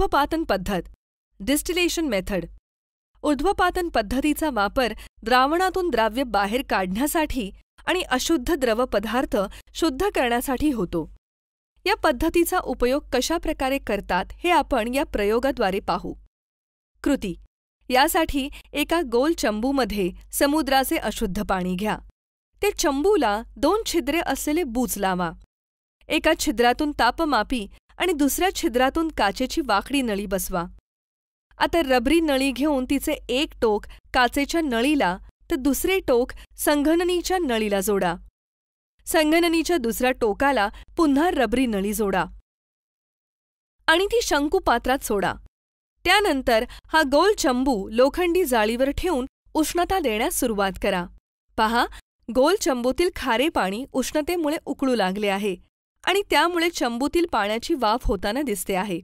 ऊर्ध्वपातन पद्धत, distillation method. ऊर्ध्वपातन पद्धतीचा वापर द्रावणातून द्राव्य बाहेर काढण्यासाठी आणि अशुद्ध द्रव पदार्थ शुद्ध करण्यासाठी होतो. या पद्धतीचा उपयोग कशा प्रकारे करतात हे आपण या प्रयोगाद्वारे पाहू. कृती: यासाठी एका गोल चंबूमध्ये समुद्राचे अशुद्ध पाणी घ्या. ते चंबूला 2 छिद्रे असलेले बूच लावा. एका छिद्रातून तापमापी आणि दुसऱ्या छिद्रातून काचेची वाकडी नळी बसवा. आता रबरी नळी घेऊन तिचे एक टोक काचेच्या नळीला तर दुसरे टोक संघननीच्या नळीला जोडा. संघननीच्या दुसऱ्या टोकाला पुन्हा रबरी नळी जोडा आणि ती शंकू पात्रात सोडा. त्यानंतर हा गोल चंबू लोखंडी जाळीवर ठेवून उष्णता देण्यास सुरुवात करा. पहा, गोल चंबूतील खारे पाणी उष्णतेमुळे उकळू लागले आहे आणि त्यामुळे चंबूतील पाण्याची वाफ होताना दिसते आहे.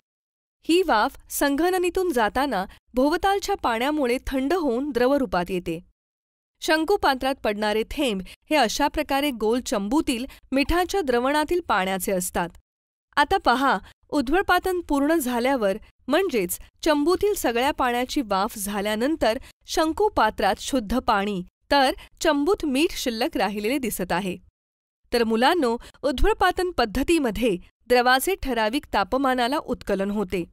ही वाफ संघननीतून जाताना भोवतालच्या पाण्यामुळे थंड होऊन द्रवरूपात येते. शंकुपात्रात पडणारे थेंब हे अशा प्रकारे गोल चंबूतील मिठाच्या द्रवणातील पाण्याचे असतात. आता पहा, ऊर्ध्वपातन पूर्ण झाल्यावर म्हणजेच चंबूतील सगळ्या पाण्याची वाफ झाल्यानंतर शंकुपात्रात शुद्ध पाणी तर चंबूत मीठ शिल्लक राहिलेले दिसत आहे. तर मुलांनो, ऊर्ध्वपातन पद्धतीमध्ये द्रवाचे ठराविक तापमानाला उत्कलन होते,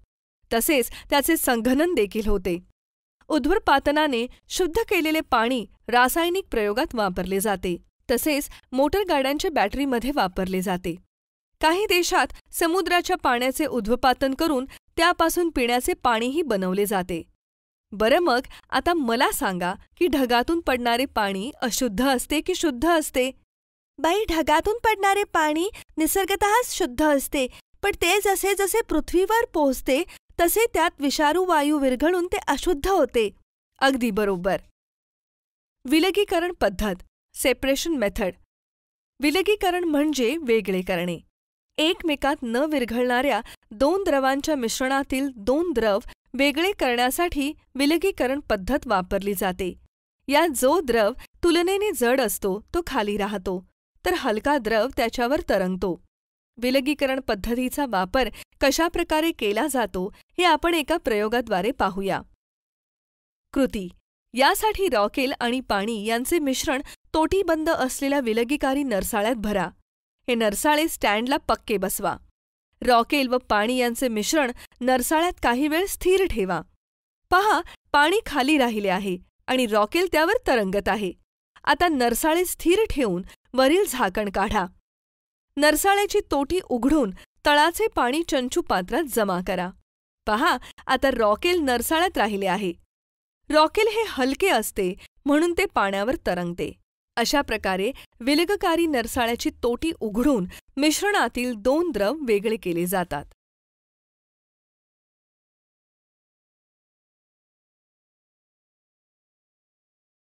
तसेच त्याचे संघनन देखील होते. ऊर्ध्वपातनाने शुद्ध केलेले पाणी रासायनिक प्रयोगात वापरले जाते, तसेच मोटरगाड्यांच्या बॅटरीमध्ये वापरले जाते. काही देशात समुद्राच्या पाण्याचे ऊर्ध्वपातन करून त्यापासून पिण्याचे पाणीही बनवले जाते. बरं, मग आता मला सांगा की ढगातून पडणारे पाणी अशुद्ध असते की शुद्ध असते? बाई, ढगातून पडणारे पाणी निसर्गतःच शुद्ध असते, पण ते जसे जसे पृथ्वीवर पोहोचते तसे त्यात विषारू वायू विरघळून ते अशुद्ध होते. अगदी बरोबर. विलगीकरण पद्धत, सेपरेशन मेथड. विलगीकरण म्हणजे वेगळे करणे. एकमेकात न विरघळणाऱ्या 2 द्रवांच्या मिश्रणातील 2 द्रव वेगळे करण्यासाठी विलगीकरण पद्धत वापरली जाते. यात जो द्रव तुलनेने जड असतो तो खाली राहतो, तर हलका द्रव त्याच्यावर तरंगतो. विलगीकरण पद्धतीचा वापर कशाप्रकारे केला जातो हे आपण एका प्रयोगाद्वारे पाहूया. कृती: यासाठी रॉकेल आणि पाणी यांचे मिश्रण तोटीबंद असलेल्या विलगीकारी नरसाळ्यात भरा. हे नरसाळे स्टँडला पक्के बसवा. रॉकेल व पाणी यांचे मिश्रण नरसाळ्यात काही वेळ स्थिर ठेवा. पहा, पाणी खाली राहिले आहे आणि रॉकेल त्यावर तरंगत आहे. आता नरसाळे स्थिर ठेवून वरील झाकण काढा. नरसाळ्याची तोटी उघडून तळाचे पाणी चंचू पात्रात जमा करा. पहा, आता रॉकेल नरसाळ्यात राहिले आहे. रॉकेल हे हलके असते म्हणून ते पाण्यावर तरंगते. अशा प्रकारे विलगकारी नरसाळ्याची तोटी उघडून मिश्रणातील 2 द्रव वेगळे केले जातात.